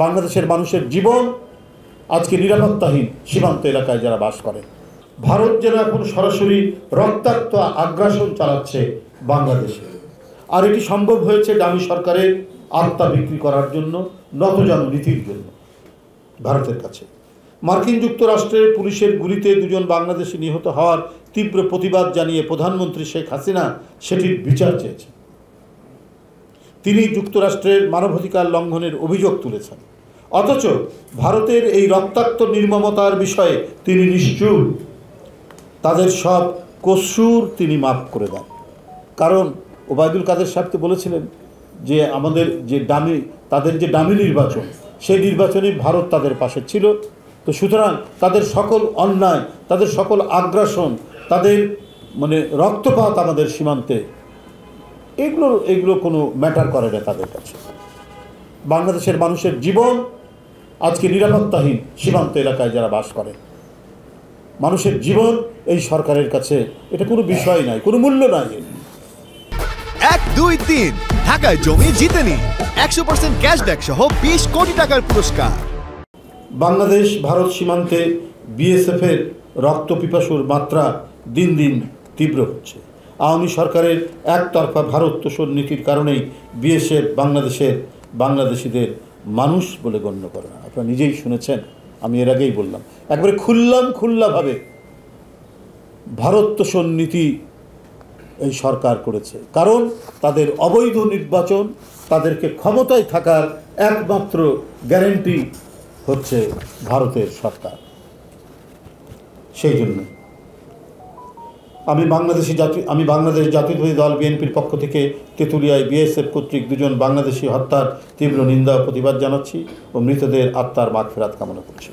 বাংলাদেশের মানুষের জীবন আজকে নিরাপত্তাহীন সীমান্ত এলাকায় যারা বাস করে। ভারত যেন এখন সরাসরি রক্তাক্ত আগ্রাসন চালাচ্ছে বাংলাদেশে, আর এটি সম্ভব হয়েছে ডামি সরকারের আত্মা বিক্রি করার জন্য, নতজানু নীতির জন্য ভারতের কাছে। মার্কিন যুক্তরাষ্ট্রের পুলিশের গুলিতে দুজন বাংলাদেশি নিহত হওয়ার তীব্র প্রতিবাদ জানিয়ে প্রধানমন্ত্রী শেখ হাসিনা সেটির বিচার চেয়েছেন। তিনি যুক্তরাষ্ট্রের মানবাধিকার লঙ্ঘনের অভিযোগ তুলেছেন, অথচ ভারতের এই রক্তাক্ত নির্মমতার বিষয়ে তিনি নিশ্চুপ। তাদের সব কসুর তিনি মাফ করে দেন। কারণ ওবায়দুল কাদের সাহেব তো বলেছিলেন যে আমাদের যে তাদের যে ডামি নির্বাচন, সেই নির্বাচনে ভারত তাদের পাশে ছিল। তো সুতরাং তাদের সকল অন্যায়, তাদের সকল আগ্রাসন, তাদের রক্তপাত আমাদের সীমান্তে, এগুলো কোনো ম্যাটার করে না তাদের কাছে। বাংলাদেশের মানুষের জীবন আজকে নিরাপত্তাহীন সীমান্ত এলাকায় যারা বাস করে, মানুষের জীবন এই সরকারের কাছে এটা কোনো বিষয় নাই, কোনো মূল্য নাই। 1, 2, 3 ঢাকায় জমি জিতে নিন 100% ক্যাশব্যাক সহ 20 কোটি টাকার পুরস্কার। বাংলাদেশ ভারত সীমান্তে বিএসএফের রক্তপিপাসুর মাত্রা দিন দিন তীব্র হচ্ছে। আওয়ামী সরকারের একতরফা ভারত তোষণ নীতির কারণেই বিএসএফ বাংলাদেশিদের মানুষ বলে গণ্য করে না। আপনারা নিজেই শুনেছেন, আমি এর আগেই বললাম, একবারে খুল্লাভাবে ভারত তোষণ নীতি এই সরকার করেছে। কারণ তাদের অবৈধ নির্বাচন, তাদেরকে ক্ষমতায় থাকার একমাত্র গ্যারান্টি হচ্ছে ভারতের সরকার। সেই জন্য আমি বাংলাদেশ জাতীয়তাবাদী দল বিএনপির পক্ষ থেকে তেঁতুলিয়ায় বিএসএফ কর্তৃক দুজন বাংলাদেশি হত্যার তীব্র নিন্দা ও প্রতিবাদ জানাচ্ছি ও মৃতদের আত্মার মাগফিরাত কামনা করছি।